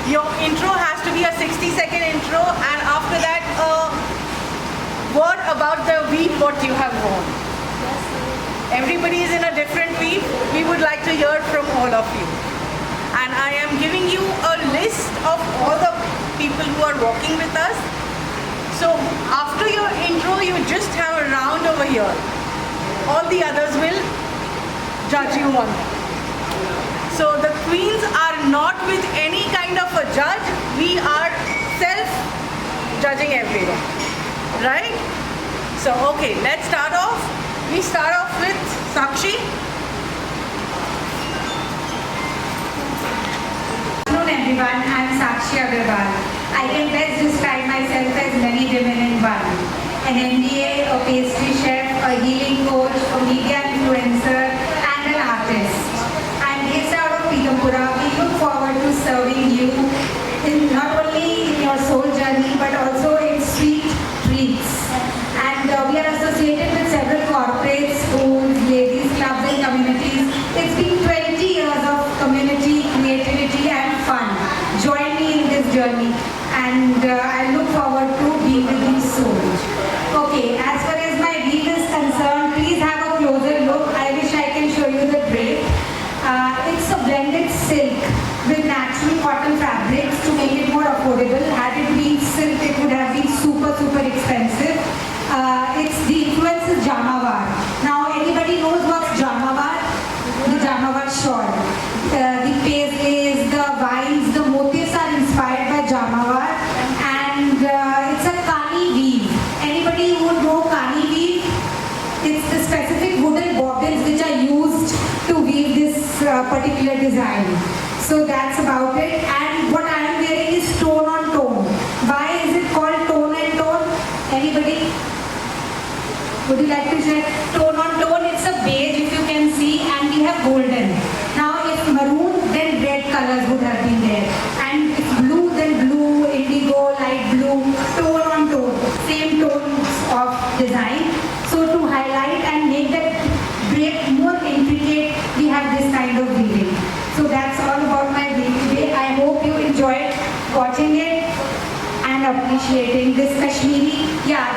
Your intro has to be a 60-second intro, and after that, a word about the week what you have worn. Everybody is in a different week. We would like to hear from all of you. And I am giving you a list of all the people who are walking with us. So after your intro, you just have a round over here. All the others will judge you on that. So the queens are not with any kind of a judge. We are self-judging everyone, right? So okay, let's start off. We start off with Sakshi. Good afternoon everyone, I am Sakshi Agarwal. I can best describe myself as many women in one. An MBA, a pastry chef, a healing coach, a media influencer and an artist. I am based out of Pitampura. We look forward to serving you in not only in your soul journey but also in sweet treats. And we are associated with several corporates, schools, ladies clubs and communities. It's been 20 years of community, creativity and fun. Join me in this journey and I look forward to being with you soon. Okay, as far as my weave is concerned, please have a closer look. I wish I can show you the drape. It's a blended silk with natural cotton fabrics to make it more affordable. Had it been silk, it would have been super expensive. The influence is Jamawar. Now, anybody knows what's Jamawar? The Jamawar shawl. The paisleys, the vines, the motifs are inspired by Jamawar, and it's a Kani weave. Anybody who would know Kani weave? It's the specific wooden bobbins which are used to weave this particular design. So that's about it. And what I am wearing is tone on tone. Why is it called tone and tone? Anybody? Would you like to share? Tone on tone, it's a beige if you can see, and we have golden. Now if maroon, then red colors would have been there. And if blue, then blue, indigo, light blue, tone on tone. Same tones of design. So to highlight and make that drape more intricate, we have this kind of weaving. So that's all about my weave today. I hope you enjoyed watching it and appreciating this Kashmiri. Yeah,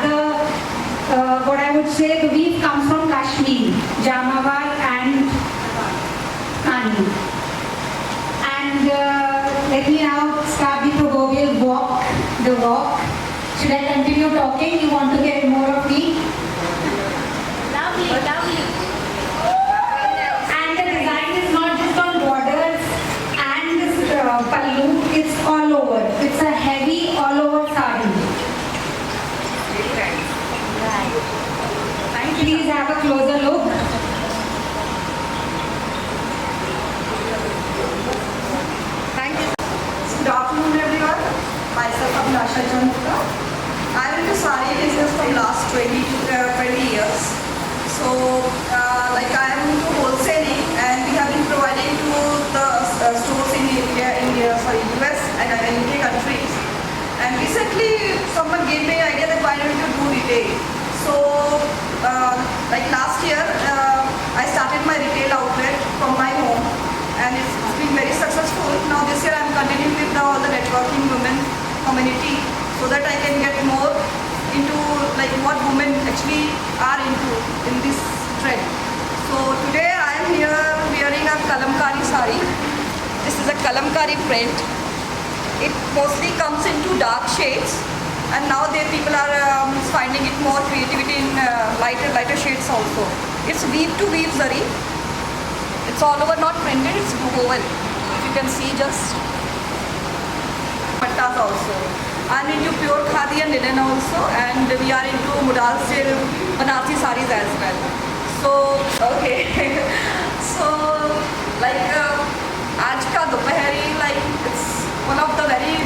what I would say, the weave comes from Kashmir, Jamawar and Kani. And let me now start the proverbial walk, the walk. Should I continue talking? You want to get more of me? Lovely. And the design is not just on borders and this pallu, it's all over. It's a heavy all over sari. Please have a closer look. Thank you. Good afternoon everyone. Myself Abhilasha Chandra. I am into sari business from last 20 years. So like I am into wholesaling and we have been providing to the stores in US and UK countries. And recently someone gave me an idea that why don't you do retail. So like last year I started my retail outlet from my home and it's been very successful. Now this year I'm continuing with all the networking women community so that I can get more into like what women actually are into in this trend. So today I am here wearing a kalamkari sari. This is a kalamkari print. It mostly comes into dark shades. And now people are finding it more creativity in lighter shades also. It's weave to weave zari. It's all over, not printed, it's woven. If you can see just pattas also. I'm into pure khadi and linen also, and we are into Mudal style Banarsi saris as well. So okay, so like आज का दोपहरी like it's one of the very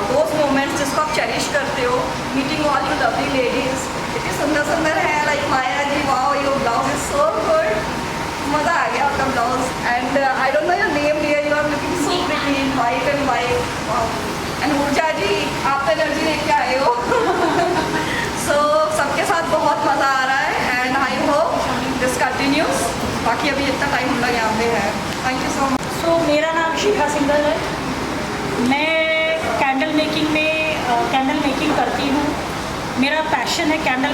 those moments जिसको आप cherish करते हो, meeting all you lovely ladies. इतनी सुंदर है like Maya ji, wow your blouse is so good. मजा आ गया आपका blouse and I don't know your name dear, you are looking so pretty in white and white. Wow. And ऊर्जा जी आप तो energy लेके आए हो. So सबके साथ बहुत मजा आ रहा है and I hope this continues. बाकी अभी इतना टाइम हम लोग यहाँ पे है. Thank you so much. So मेरा नाम शिखा सिंघल है. मैं कैंडल मेकिंग करती हूँ। मेरा पैशन है कैंडल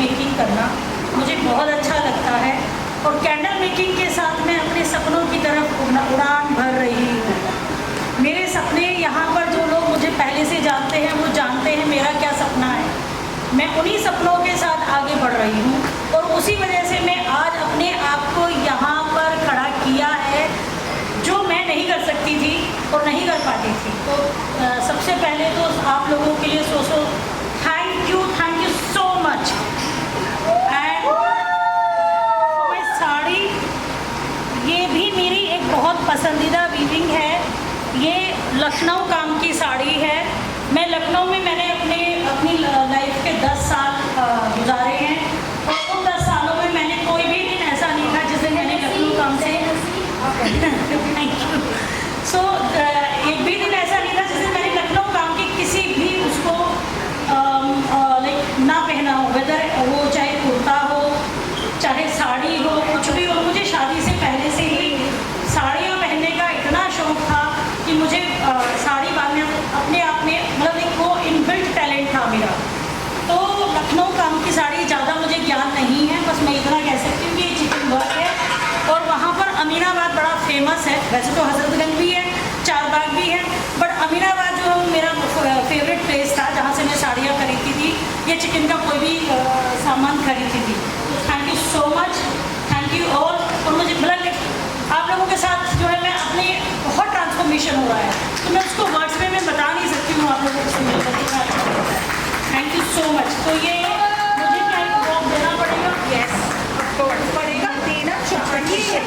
मेकिंग करना। मुझे बहुत अच्छा लगता है और कैंडल मेकिंग के साथ मैं अपने सपनों की तरफ उड़ान भर रही हूँ। मेरे सपने, यहाँ पर जो लोग मुझे पहले से जानते हैं वो जानते हैं मेरा क्या सपना है। मैं उन्हीं सपनों के साथ आगे बढ़ रही हूँ और उसी वजह से मैं आज अपने आप को यहाँ पर खड़ा किया है, जो मैं नहीं कर सकती थी और नहीं कर पाती थी। तो सबसे पहले तो आप लोगों के लिए thank you so much. And मैं साड़ी, ये भी मेरी एक बहुत पसंदीदा वीविंग है। ये लखनऊ काम की साड़ी है। मैं लखनऊ में मैंने अपनी लाइफ के 10 साल गुजारे हैं और उन 10 सालों में मैंने कोई भी दिन ऐसा नहीं था जिस दिन मैंने लखनऊ काम से एक भी दिन ऐसा नहीं था जिस दिन मैंने लखनऊ काम की किसी भी उसको ना पहना हो, वेदर वो चाहे कुर्ता हो चाहे साड़ी हो, कुछ भी हो। मुझे शादी से पहले से ही साड़ियाँ पहनने का इतना शौक था कि मुझे साड़ी बांधने अपने आप में मतलब एक वो इनबिल्ट टैलेंट था मेरा। तो लखनऊ काम की साड़ी ज़्यादा मुझे ज्ञान नहीं है, बस मैं इतना कह सकती हूँ कि ये चिकन वर्क है और वहाँ पर अमीनाबाद बड़ा फेमस है। वैसे तो हजरतगंज भी है, चारबाग भी है, बट अमीनाबाद जो मेरा फेवरेट प्लेस था जहाँ से मैं साड़ियाँ खरीदती थी, ये चिकन का कोई भी सामान खरीदती थी। तो thank you so much, thank you all. और मुझे मतलब आप लोगों के साथ जो है मैं अपने बहुत ट्रांसफॉर्मेशन हो रहा है, तो मैं उसको वर्ड्स में मैं बता नहीं सकती हूँ आप लोगों को मिलकर कितना अच्छा लगता है। Thank you so much. तो ये मुझे क्या जवाब देना पड़ेगा? यस, पड़ेगा, देना चाहिए।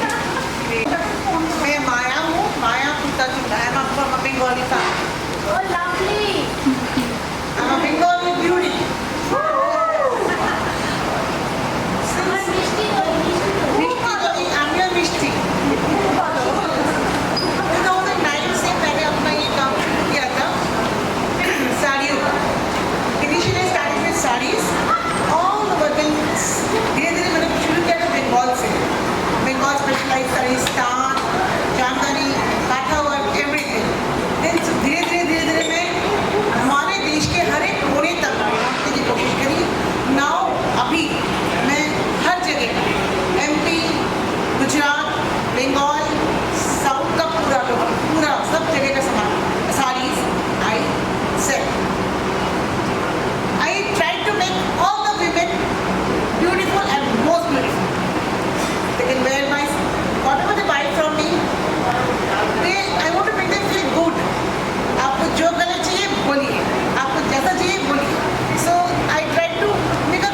मैं माया हूँ, माया कुत्ता चुना है। I'm from a Bengali family. Oh, lovely. I'm a Bengali beauty. I'm your Mishti. 2009 से मैंने अपना ये काम शुरू किया था साड़ियों का। Initially I started with sarees all over the धीरे-धीरे मैंने शुरू किया था बंगाल से। बंगाल स्पेशलाइज साड़ीज, तान, जामदानी, काथा वर्क, एवरीथिंग। देन धीरे-धीरे मैं हमारे देश के हर एक कोने तक पहुंचने की कोशिश करी। नाउ अभी मैं हर जगह MP, गुजरात, बंगाल, साउथ का पूरा सब जगह का सामान साड़ीज आई cell. I try to make all the women beautiful and most beautiful. They can wear my whatever they buy from me. I want to make them feel good. आपको जो कलर चाहिए बोलिए, आपको जैसा चाहिए बोलिए। So I try to make a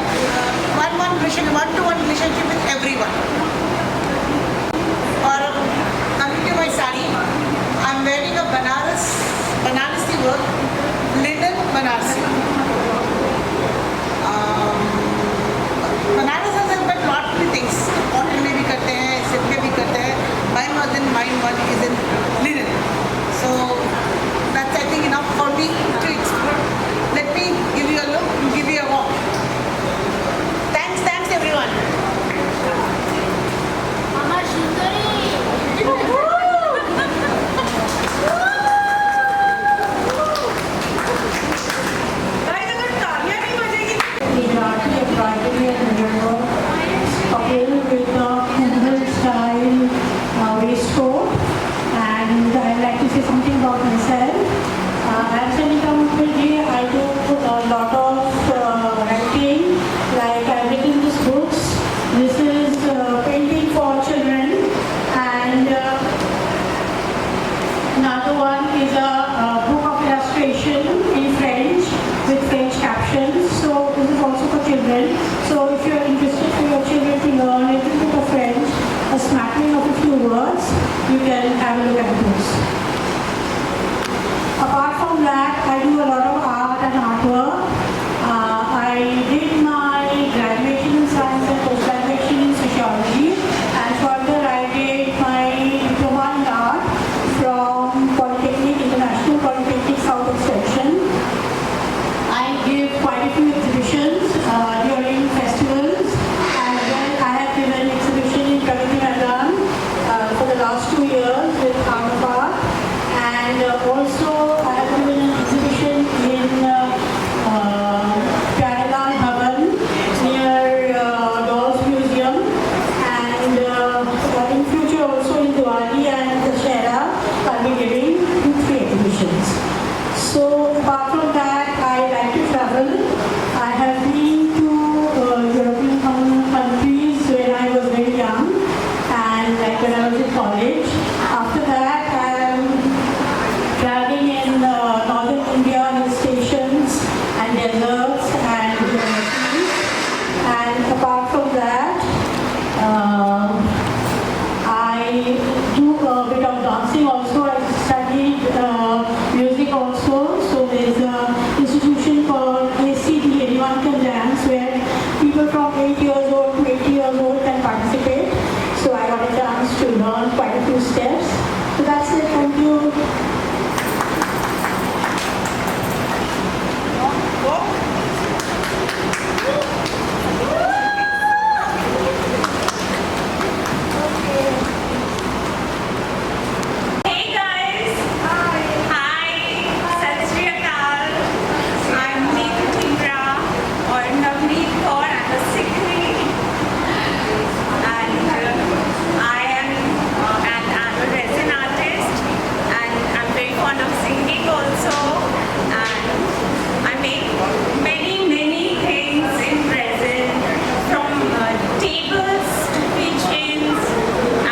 one-to-one relationship with everyone. और coming to my saree, I'm wearing a Banarasi work, linen Banarasi. Banaras has a lot of things. Cotton में भी करते हैं, silk में भी करते हैं. Mine was in mine one is in linen. So that's I think enough for me to explore. Let me give you a look, give you a walk. Thanks everyone. Mama Sundari. Guys, अगर तालियां नहीं बजेगी Gujarati embroidery and needlework, coupled with the Mughal style waistcoat. And I'd like to say something about myself. I'm Sanika Mukherjee. I do a lot of writing, like I've written these books. This is painting for children, and another one is a book of illustration in French with French captions. So this is also for children. So if you're interested for your children to learn a little bit of French, a smattering of a few words, you can have a look at this. Apart from that, I do a lot of art and artwork. I did my graduation in science and post-graduation in sociology, and further I did my diploma in art from Polytechnic, International Polytechnic South Extension. I give quite a few exhibitions during festivals, and then I have given exhibition in Pragati Maidan for the last 2 years with Art of Art. years. So that's it. Thank you. Hey guys! Hi! Sat Shri Akal. I'm Neetu Timra or Navneet Kaur. I'm a Sikhi. And I am a resin artist and I'm very fond of singing also. And I make many things in resin, from tables to kitchens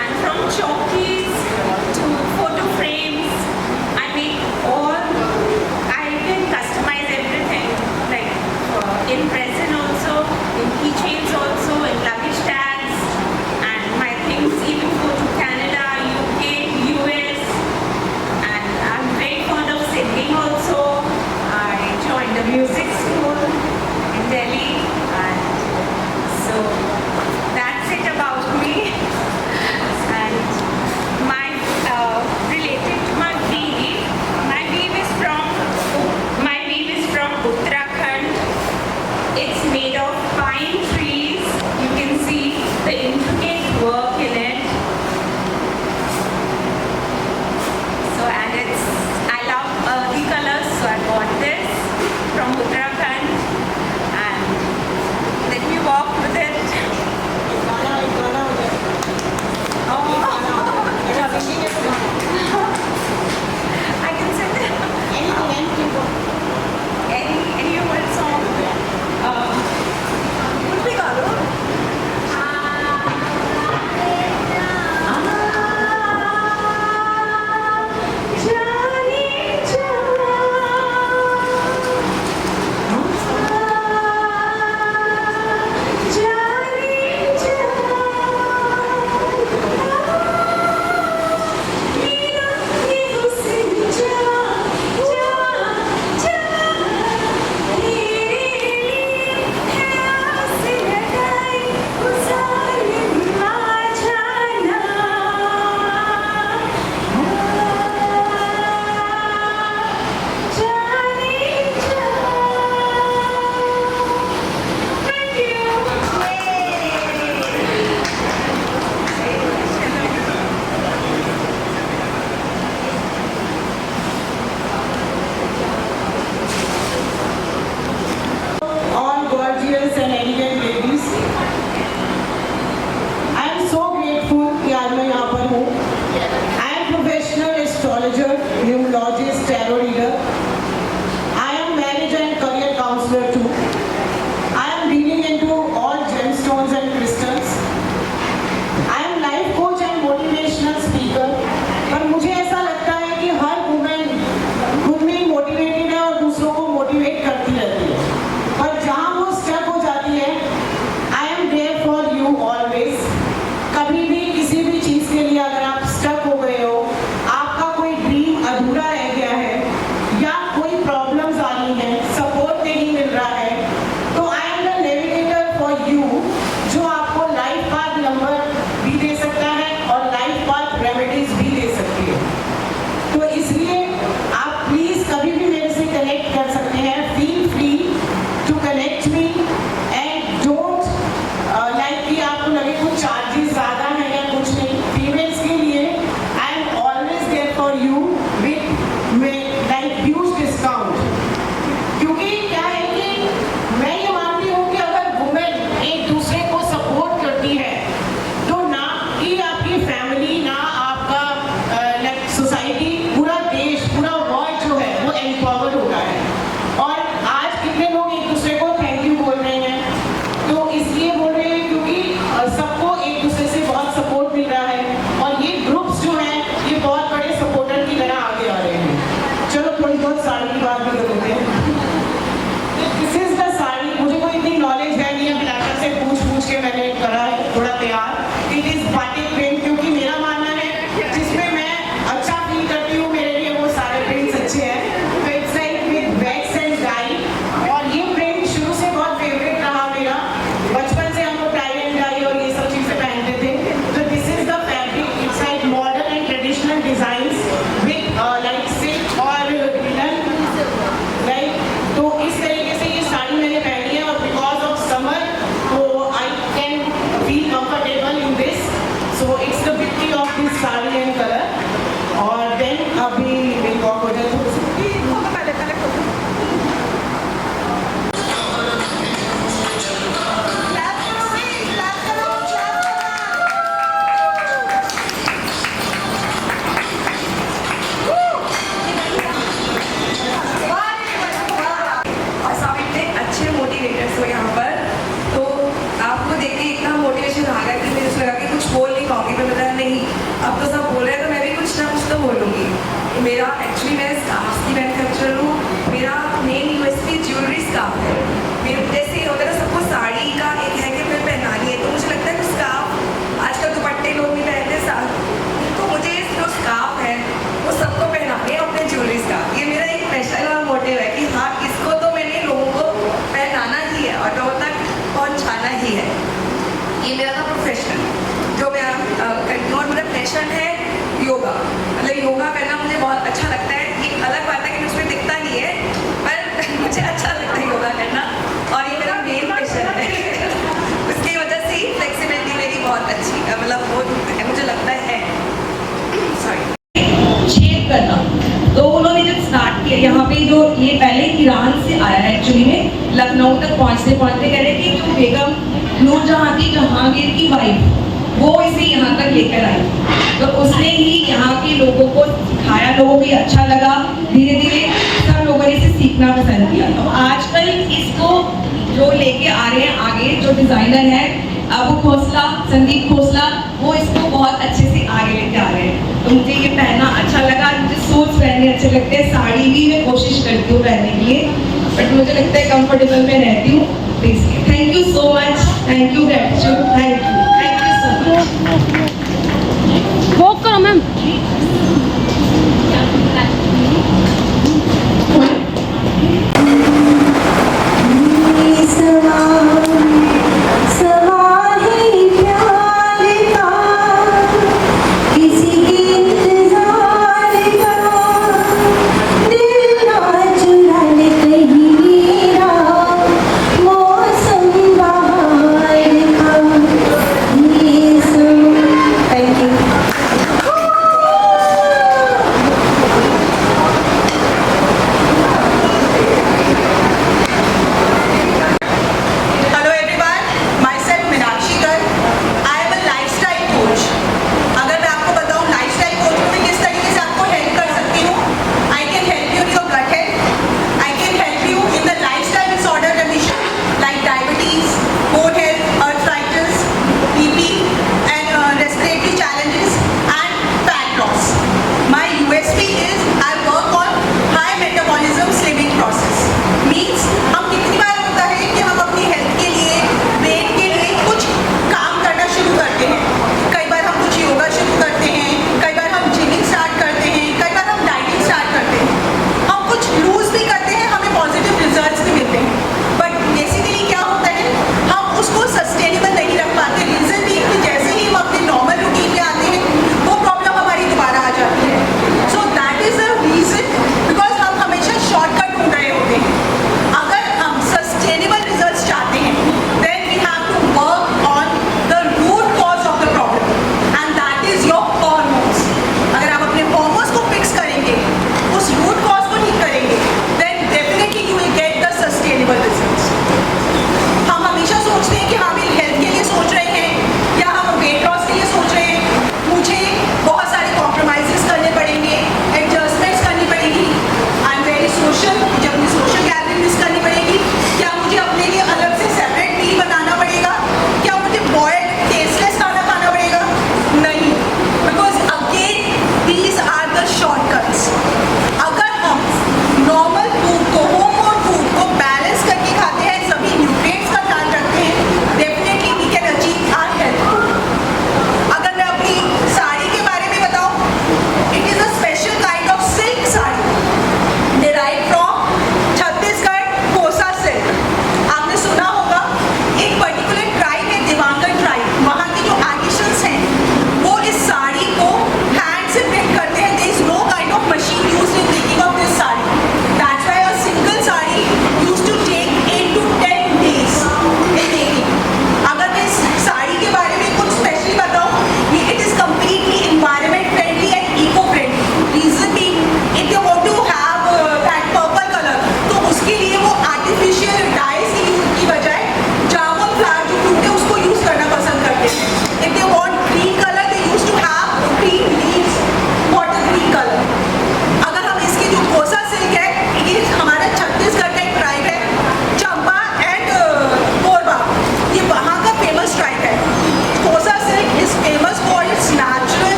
and from chowkis to photo frames. I make I can customize everything, like in resin also, in keychains also, in luggage tags, and my things even go to Canada, UK, US, and I'm very fond of singing also. I joined the music school in Delhi, and so that's it about me. And my related to my weave is from Uttarakhand. It's made of pine trees. You can see the intricate work in it. So I love earthy colors, so I bought this from Uttarakhand, and let me walk with it. I can sing any old song. Could be Garu. All gorgeous and elegant ladies. I am so grateful कि आज मैं यहाँ पर हूँ. I am professional astrologer, numerologist, tarot reader. I am marriage and career counselor too. I am dealing into all gemstones and crystals. I am life coach and motivational speaker. पर मुझे ऐसा लगता है कि हर वुमेन खुद में ही मोटिवेटेड है और दूसरों को मोटिवेट करती रहती है. पर जहाँ वो स्टक हो जाती है, I am there for you always. कभी भी किसी भी चीज़ के लिए अगर आप स्टक हो गए हो, आपका कोई ड्रीम अधूरा रह गया है, या हमने ही यहाँ के लोगों को सिखाया, लोगों को ये अच्छा लगा, धीरे धीरे सब लोगों ने इसे सीखना पसंद किया। तो आजकल इसको जो लेके आ रहे हैं आगे, जो डिजाइनर है अबू खोसला, संदीप खोसला, वो इसको बहुत अच्छे से आगे लेके आ रहे हैं। तो मुझे ये पहनना अच्छा लगा, मुझे सूट्स पहनने अच्छे लगते हैं, साड़ी भी मैं कोशिश करती हूँ पहनने के लिए, बट मुझे लगता है कंफर्टेबल में रहती हूँ, तो इसलिए thank you so much, thank you gratitude, thank you so much. वो करो मैम।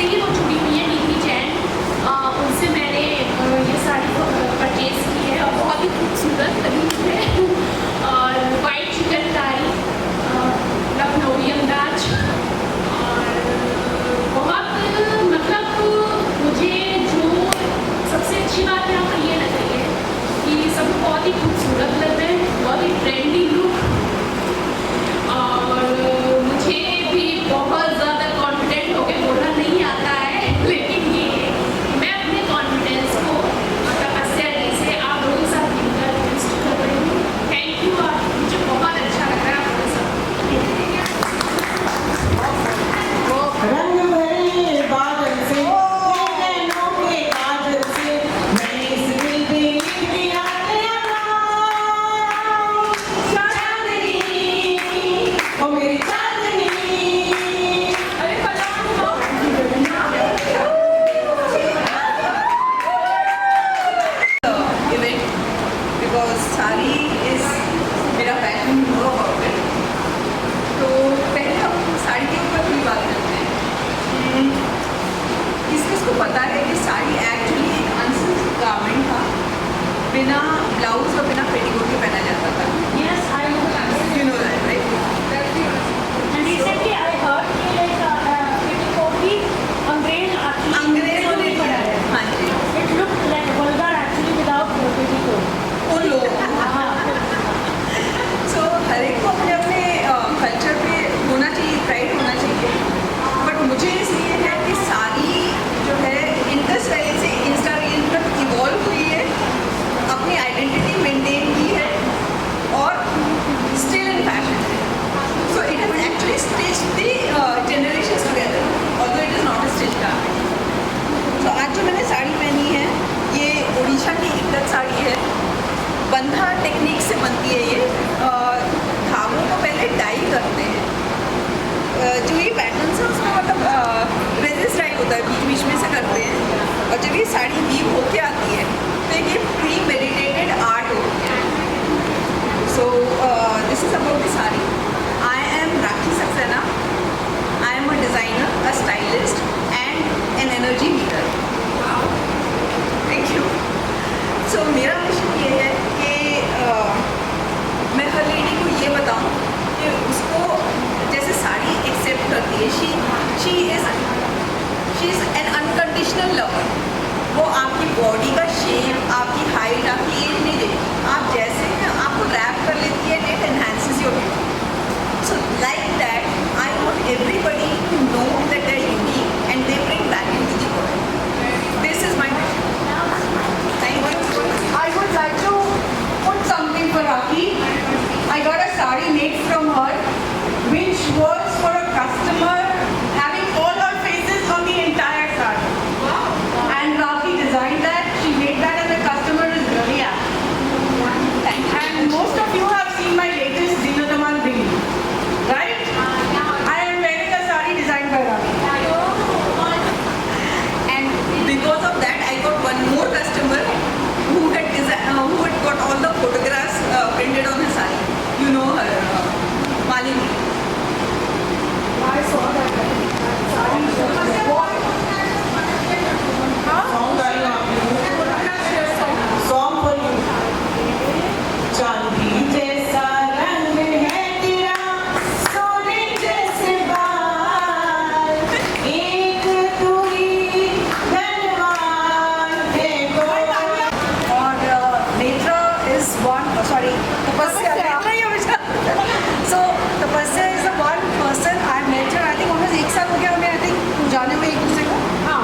से ही वो जुड़ी हुई है, नीति जैन। उनसे मैंने ये साड़ी परचेज की है और बहुत ही खूबसूरत लगी है। और वाइट चिकनकारी, लखनवी अंदाज, और बहुत मतलब मुझे जो सबसे अच्छी बात यहाँ पर ये लग रही है कि सब बहुत ही खूबसूरत लग रहे हैं, बहुत ही ट्रेंडी लुक। और मुझे भी बहुत ज़्यादा कॉन्फिडेंट होकर बोलना नहीं आता है, लेकिन ये मैं अपने कॉन्फिडेंस को तपस्या से आप लोगों के साथ मिलकर बूस्ट कर रही हूँ। Thank you. और मुझे बहुत अच्छा लग रहा है आपके साथ। रंग भरे बादल से नैनों के काजल से मैंने इस दिल पे लिख दिया तेरा नाम। चांदनी ओ मेरी चांदनी। अरे पलान हो। Event because sari is मेरा पैशन हो गया। तो पहले हम साड़ी के ऊपर थोड़ी बात करते हैं। किसको पता है कि साड़ी एक्चुअली एक अनसिल्क गारमेंट था, बिना ब्लाउज और बिना पेटीकोट के पहना जाता था। Yes, I know that. You know that, right? And recently I heard कि like petticoat भी अंग्रेज अंग्रेजों ने पढ़ा है. हाँ जी, It looked like vulgar actually without petticoat. उन लोगों को हाँ. सो हर एक को अपने अपने कल्चर पे होना चाहिए, प्राइड होना चाहिए। बट मुझे इसलिए है कि साड़ी जो है इंडस वैली से इंस्टा रील तक इवॉल्व हुई है, अपनी आइडेंटिटी मेंटेन की है और स्टिल इन फैशन है। So it has actually stitch the generations together, although it is not a stitch garment. सो आज जो मैंने साड़ी पहनी है ये उड़ीसा की इक्कत साड़ी है। बंधा टेक्निक से बनती है ये। धागों को पहले डाई करते हैं। जो ये पैटर्न है उसमें मतलब रेजिस्ट डाई होता है, बीच बीच में से करते हैं। और जब ये साड़ी वीव होके आती है तो ये प्री मेडिटेटेड आर्ट होती है। So this is about the sari. I am Rakhi Saxena. I am a designer, a stylist and an energy heater. Thank you. So मेरा मिशन ये है कि मैं हर लेडी को ये बताऊं कि उसको जैसे साड़ी एक्सेप्ट करती है, she is an unconditional lover. वो आपकी बॉडी का शेप, आपकी हाइट, आपकी एज नहीं देखती। आप जैसे हैं आपको रैप कर लेती है, it enhances your beauty. So like that I want everybody to know that they are unique and they bring value to the world. This is my mission. Thank you. I would like to put something for Rakhi. I got a sari made from her, which was for a customer having all her faces on the entire sari. And Rakhi designed that. She made that, and the customer is really happy. And most of you have seen my latest Dinadaman Bindi, right? I am wearing a sari designed by Rakhi. And because of that, I got one more customer who had got all the photographs printed on her sari. You know her, Malini. I saw that. Song गाई आपने। Song for you। चांदी जैसा रंग है तेरा, सोने जैसे बाल, एक तू ही धनवान है कोई। और Netra is one, sorry, Tapasya. Netra ही हमेशा. So Tapasya is the one person I met her. I think almost 1 साल हो गया हमें, I think जाने में एक दूसरे को. हाँ.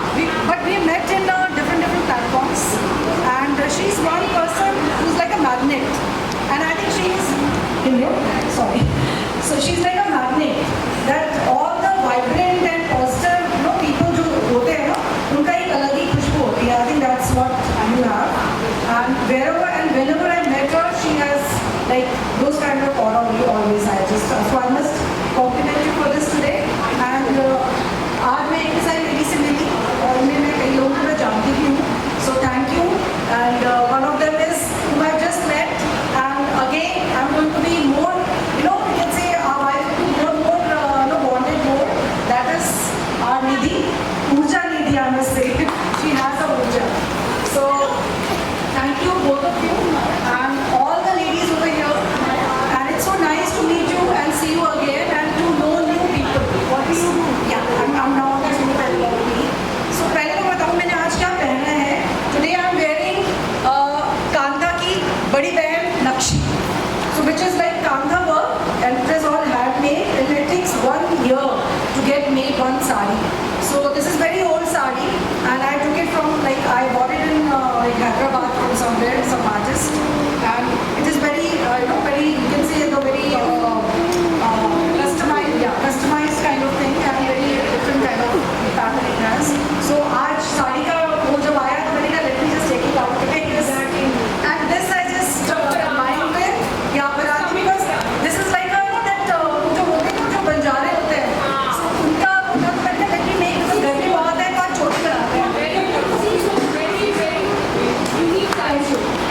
But we met in different platforms, and she's one person who's like a magnet, and I think she's sorry. So she's like a magnet that all the vibrant and positive people जो होते हैं ना, उनका एक अलग ही खुशबू होती है. I think that's what you have. And wherever and whenever I met her, she has like those kind of aura you always had. Just so I must compliment you for this today. And आज मैं एक side मेरी से मिली और मैं कई लोगों को मैं जानती भी हूँ. So thank you. And one of them is whom I just met. And again, I'm going to be more, you can say, I will be more bonded more. That is our Nidhi. ऊर्जा नहीं दिया मुझसे. She has a ऊर्जा. So thank you both of you and all the ladies over here. And it's so nice to meet you and see you again and to know new people. What do you do? Yeah, I'm now going to tell about me. So पहले मैं बताऊँ मैंने आज क्या पहना है. Today I'm wearing कांधा की बड़ी बहन नक्शी. So which is like kantha work and it is all handmade and it takes 1 year to get made one sari. So this is very old sari and I took it from like I bought it in like Hyderabad from somewhere, some artist, and it is very very you can say the very customized kind of thing and very different kind of pattern it has. So आज साड़ी का वो जब आया तो मैंने कहा let me just take it out today. And this I just combined with यहाँ पर आती because this is like that जो होते हैं जो बंजारे होते हैं. So उनका पहले लेकिन नहीं because गर्मी बहुत है तो आज छोटी कराते हैं. very unique.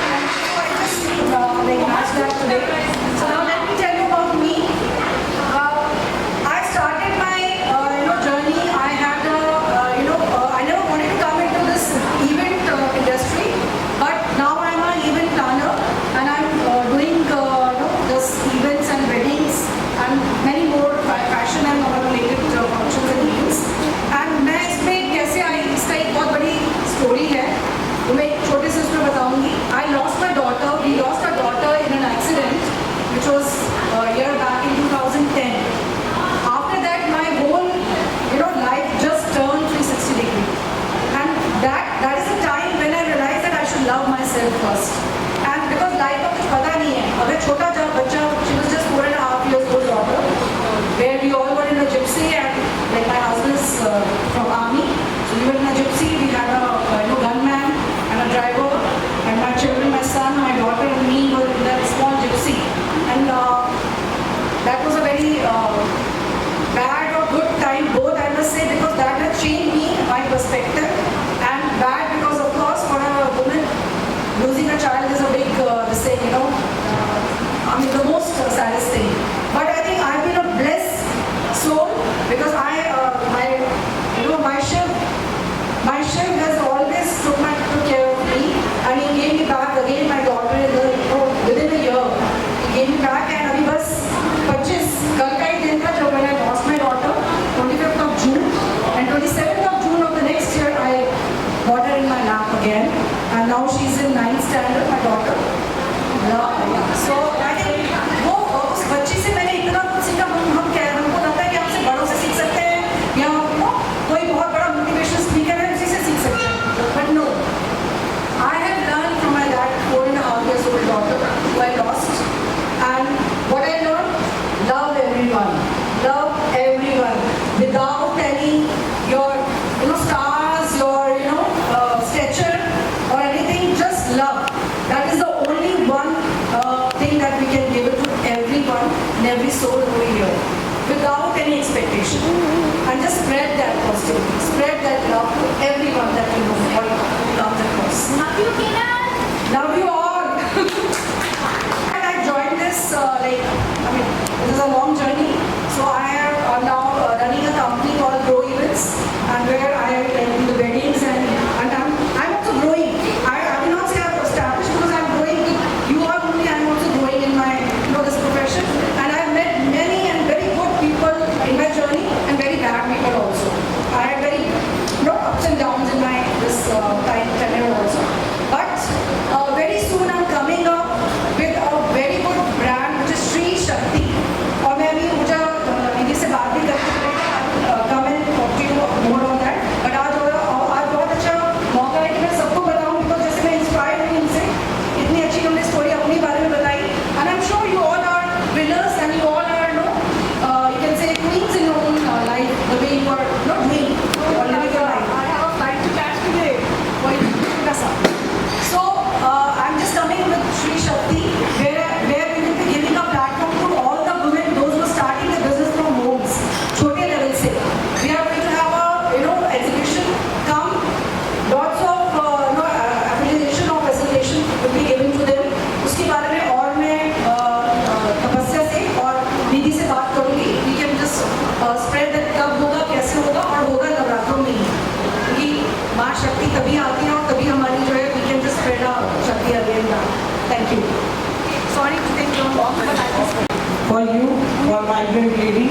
For you, for migrant lady,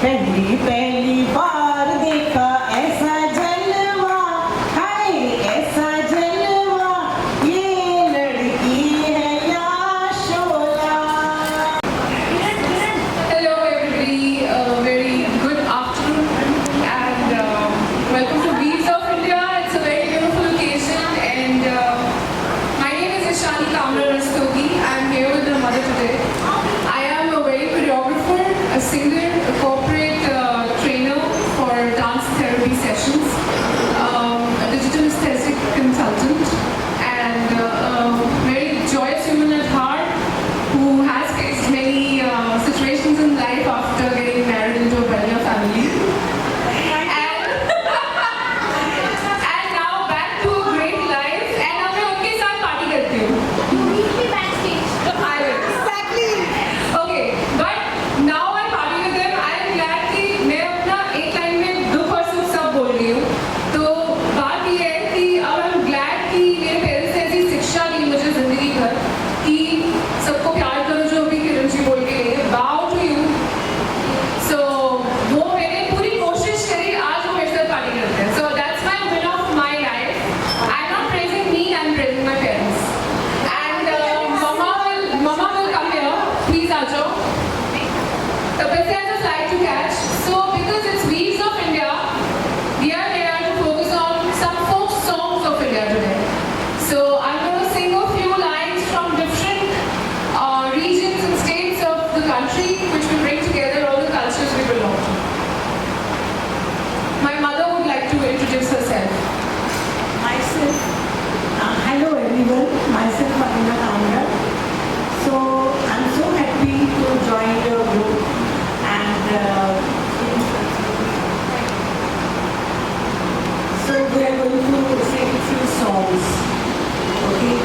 पहली बार देखा ऐसा जलवा, हाय ऐसा जलवा, ये लड़की है या शोला. Hello everybody, very good afternoon and welcome to Weaves of India. It's a very beautiful occasion and my name is Ishani Kamla Rastogi. I'm here with my mother today. I am a very choreographer, a singer, a corporate trainer for dance therapy sessions, a digital aesthetic consultant and a very joyous woman at heart who has faced many situations in life after getting married into a Banya family. And now back to a great life. And अब मैं उनके साथ party करती हूँ. I will. Okay, but now I party with them. I am glad कि मैं अपना एक लाइन में दुख और सुख सब बोल रही हूँ. तो बात ये है कि अब I'm glad कि मेरे पेरेंट्स ने ऐसी शिक्षा दी मुझे जिंदगी भर कि सबको प्यार करो जो अभी किरण जी बोल के गए. Bow to you. So वो मैंने पूरी कोशिश करी, आज वो मेरे साथ पार्टी करते हैं. So that's my win of my life. I'm not praising me, I'm praising my parents. And Mama will come here. Please आ जाओ. The bus has a flight to catch. So because it's Weaves of India, we are here to focus on some folk songs of India today. So I'm going to sing a few lines from different regions and states of the country, which will bring together all the cultures we belong to. My mother would like to introduce herself. Myself, hello everyone, myself Marina Kamla. So I'm so happy to join your group and so we are going to sing a few songs, okay?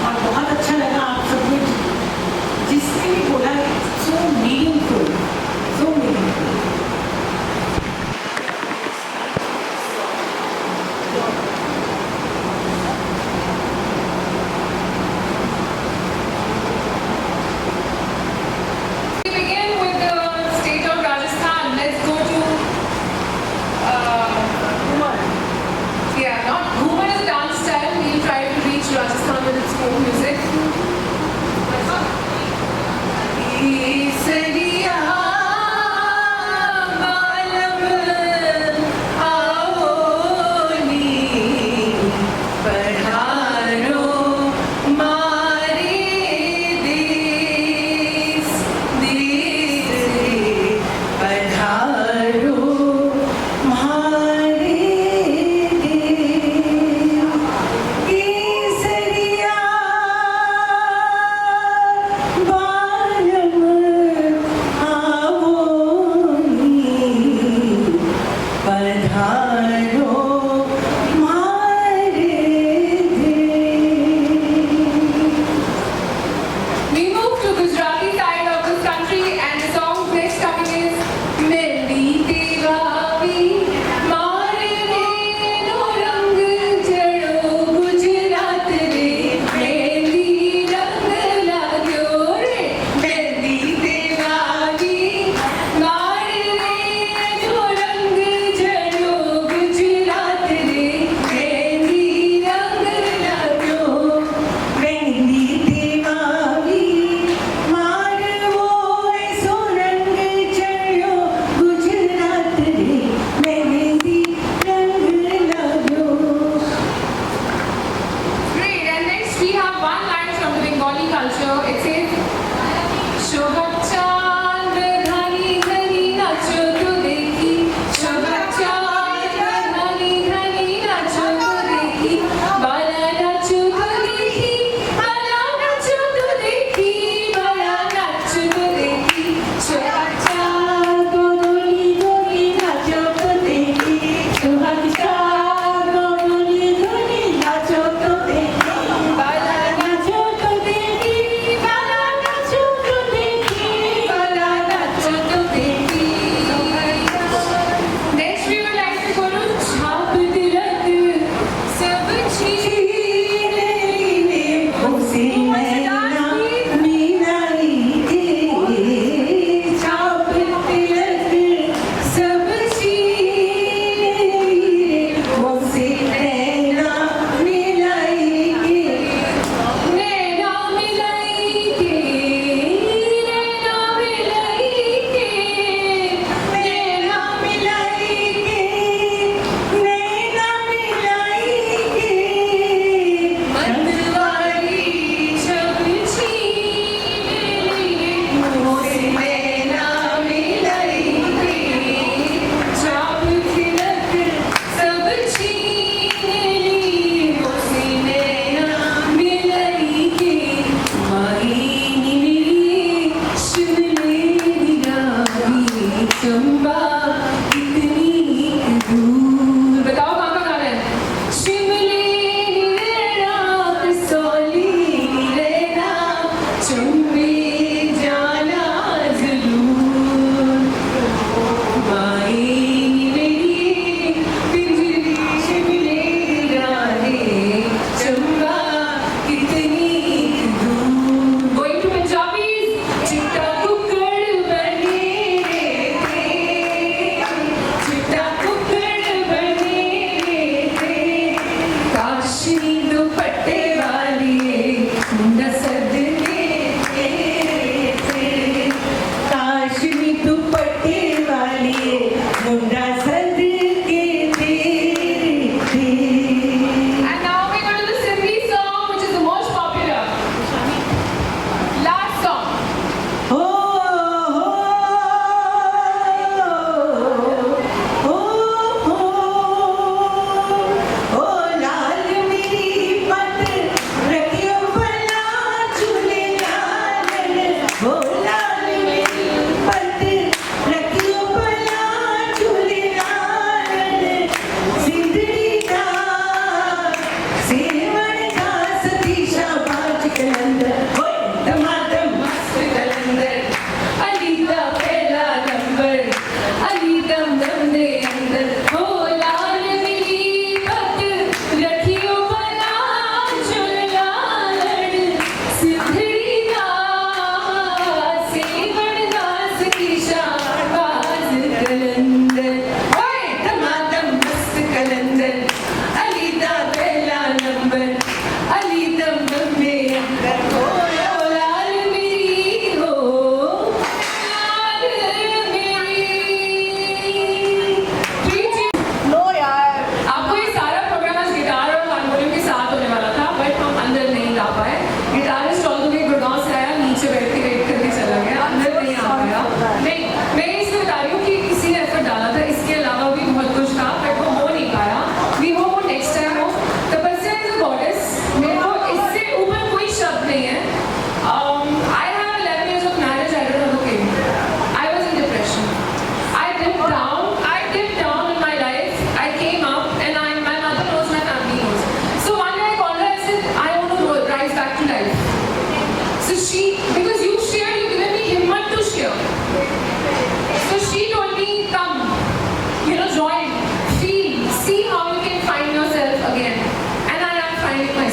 और बहुत अच्छा लगा आप सब कुछ जिसने भी बोला so meaningful, so meaningful. We begin with the state of Rajasthan. Let's go to not Ghumar is a dance style. We'll try to reach Rajasthan with its folk music. Isariya balam aoni padharo mare desh desh padharo mare Isariya balam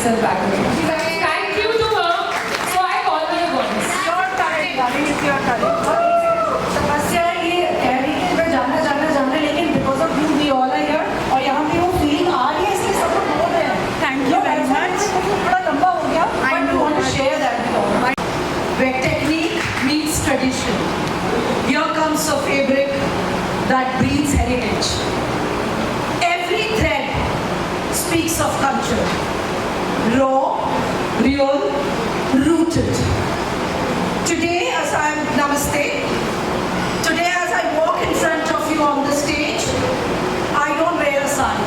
myself back again. Thank you to her. So I call her a goddess. Your turn, Ravi, it's your turn. समस्या ये कह रही है मैं जानना लेकिन because of you we all are here और यहाँ पे वो फीलिंग आ रही है इसलिए सब लोग बोल रहे हैं Thank you very much. थोड़ा लंबा हो गया I but we know, want to but- share that where technique meets tradition. Here comes a fabric that breeds heritage. Every thread speaks of culture. Raw, real, rooted. Today, as Namaste. Today, as I walk in front of you on the stage, I don't wear a sari.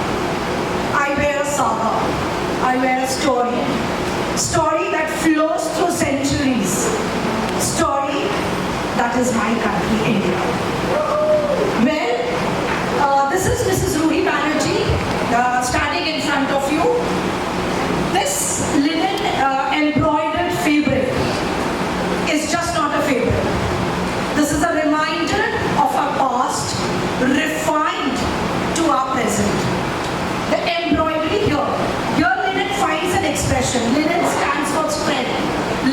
I wear a saga. I wear a story. Story that flows through centuries. Story that is my country, India. Well, this is Mrs. Ruhi Banerjee standing in front of you. This linen embroidered fabric is just not a fabric. This is a reminder of our past, refined to our present. The embroidery here linen finds an expression. Linen stands for strength.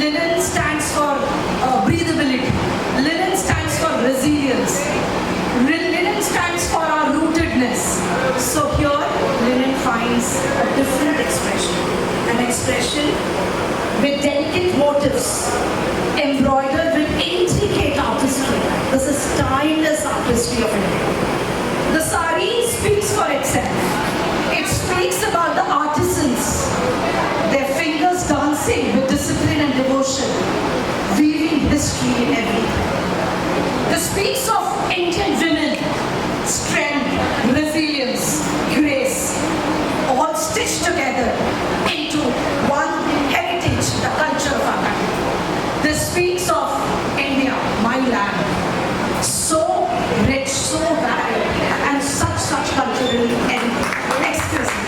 Linen stands for breathability. Linen stands for resilience. Linen stands for our rootedness. So here, linen finds a different expression. An expression with delicate motifs, embroidered with intricate artistry. This is timeless artistry of India. The sari speaks for itself. It speaks about the artisans, their fingers dancing with discipline and devotion, weaving history in everything. This speaks of Indian women, strength, resilience, grace, all stitched together into one heritage, the culture of our country. This speaks of India, my land, so rich, so varied, and such cultural and exquisite.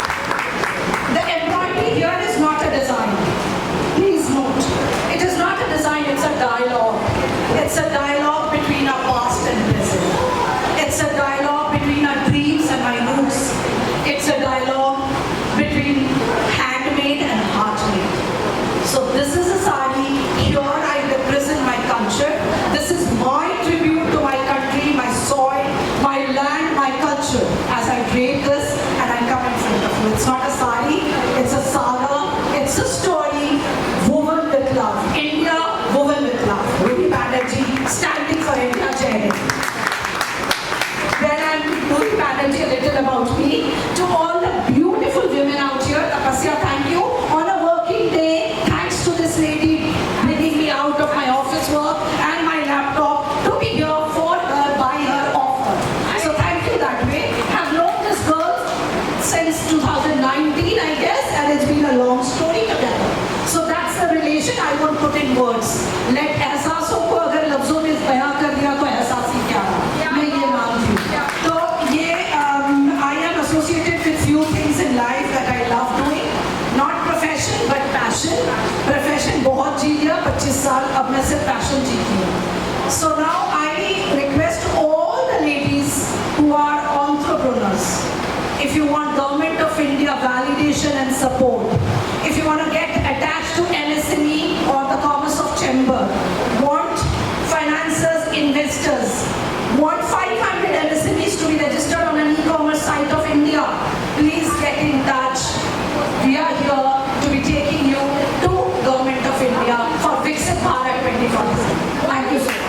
The embroidery here is not a design. Please note, it is not a design, it's a dialogue. It's a dialogue between our past and present. It's a dialogue between our dreams and my roots. It's a dialogue between handmade and heart-made. So this is a sari. Here I represent my culture. This is my tribute to my country, my soil, my land, my culture. As I drape this and I come in front of you. It's not a sari, it's a saga, it's a story woven with love. India woven with love. Ruhi Banerjee standing for India, Jai Hind. Then I'm Ruhi Banerjee, a little about me. To all the beautiful women out here, Tapasya, thank you. On a working day, thanks to this lady bringing me out of my office work and my laptop to be here for her, by her, of her. So thank you that way. I've known this girl since 2019, I guess, and it's been a long story together. So that's the relation I won't put in words. Let एहसासों को अगर लफ्जों में बयां कर दिया तो एहसास ही क्या है? मैं ये मानती हूँ. तो ये I am associated with few things in life that I love doing. Not profession but passion. Profession बहुत जी लिया 25 साल अब मैं सिर्फ passion जीती हूँ. So now I request all the ladies who are entrepreneurs. If you want Government of India validation and support, if you want to get attached to MSME or the Commerce of Chamber, want financiers, investors, want 500 MSMEs to be registered on an e-commerce site of India, please get in touch. We are here to be taking you to Government of India for Viksit Bharat 2047. Thank you so much.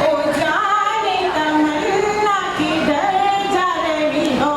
ओ जाने तमन्ना की डर जा रही हो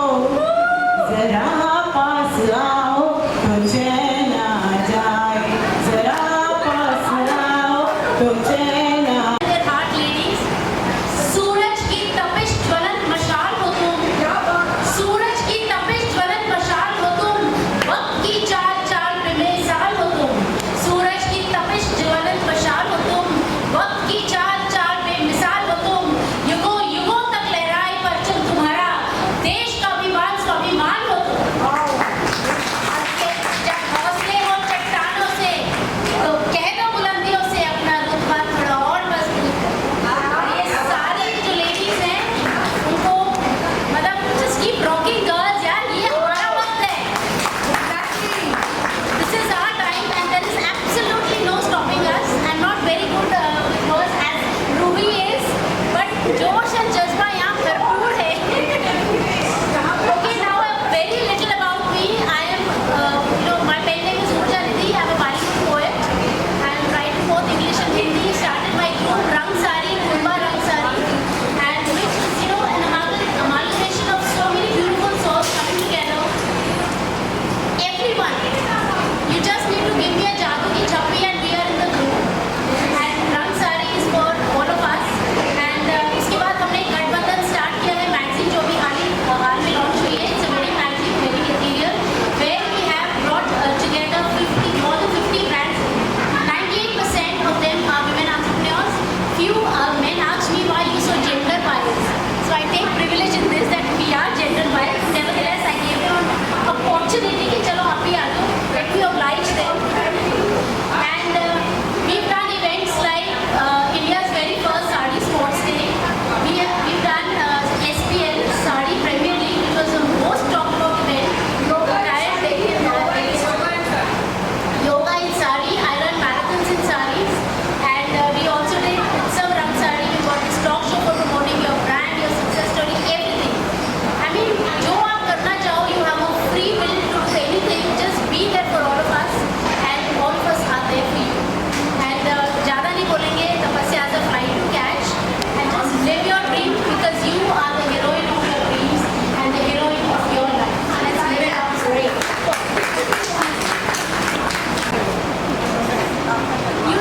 dreams because you are the heroine of your dreams and the heroine of your life. Let's live it up great.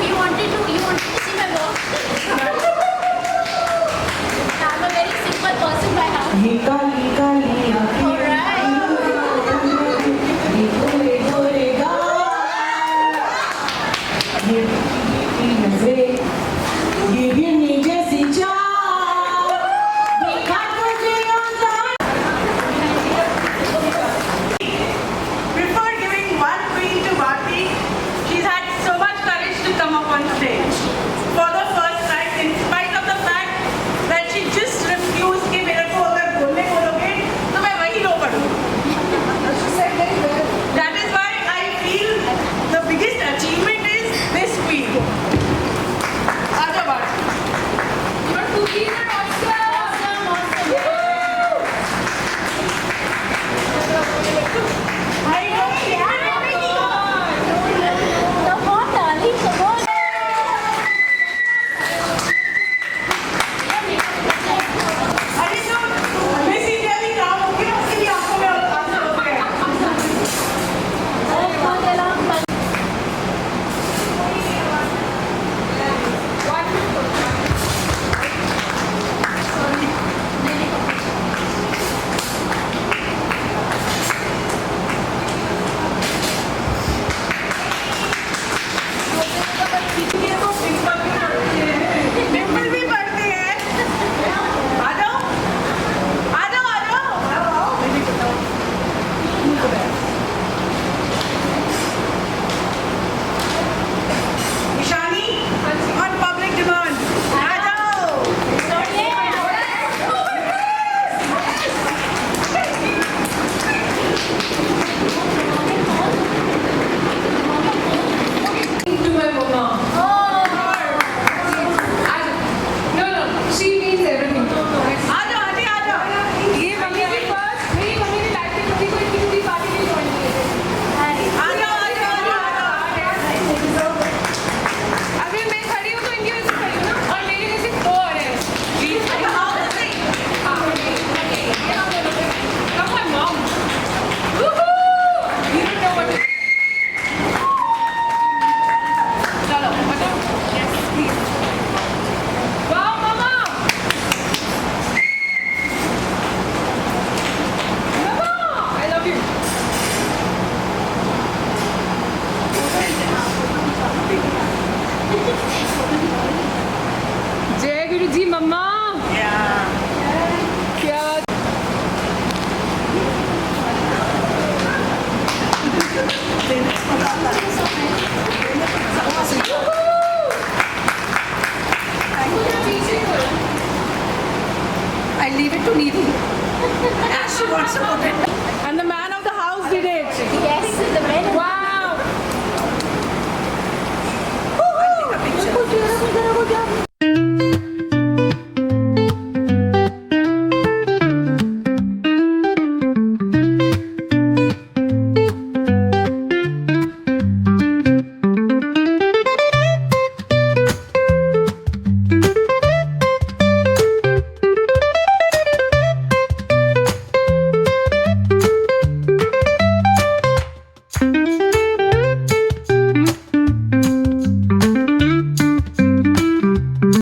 You wanted to see my work? I'm a very simple person by heart. Alright. Before giving one queen to Bharti, she's had so much courage to come up on stage. For the first time, in spite of the fact that she just refused कि मेरे को अगर बोलने बोलोगे तो मैं वही रो पड़ूँ. That is why I feel the biggest achievement is this queen. आजा Bharti. Your cookies are awesome. I know. Come on, darling, come on. अरे जो मिस इंडिया की काम होगी ना उसकी भी आंखों में आंसू होते हैं. ये तो डिम्पल भी पढ़ती है. आ जाओ, आ जाओ, आ जाओ. Ishani, on public demand. आ जाओ. To my mama. No, she means everything. आ जाओ, आंटी आ जाओ. ये मम्मी की first, मेरी मम्मी ने लाइफ में कभी कोई किसी भी पार्टी नहीं ज्वाइन की है. आ जाओ, आ जाओ, आ जाओ. अगर मैं खड़ी हूँ तो इनकी वजह से खड़ी हूँ ना, और मेरी वजह से दो और हैं. Come on, mom. Woohoo! You don't know what to do. चलो, बताओ. Yes, please. Wow, mama. Mama, I love you. जय गुरु जी मम्मा. क्या I leave it to Nidhi. As she wants to put it. And the man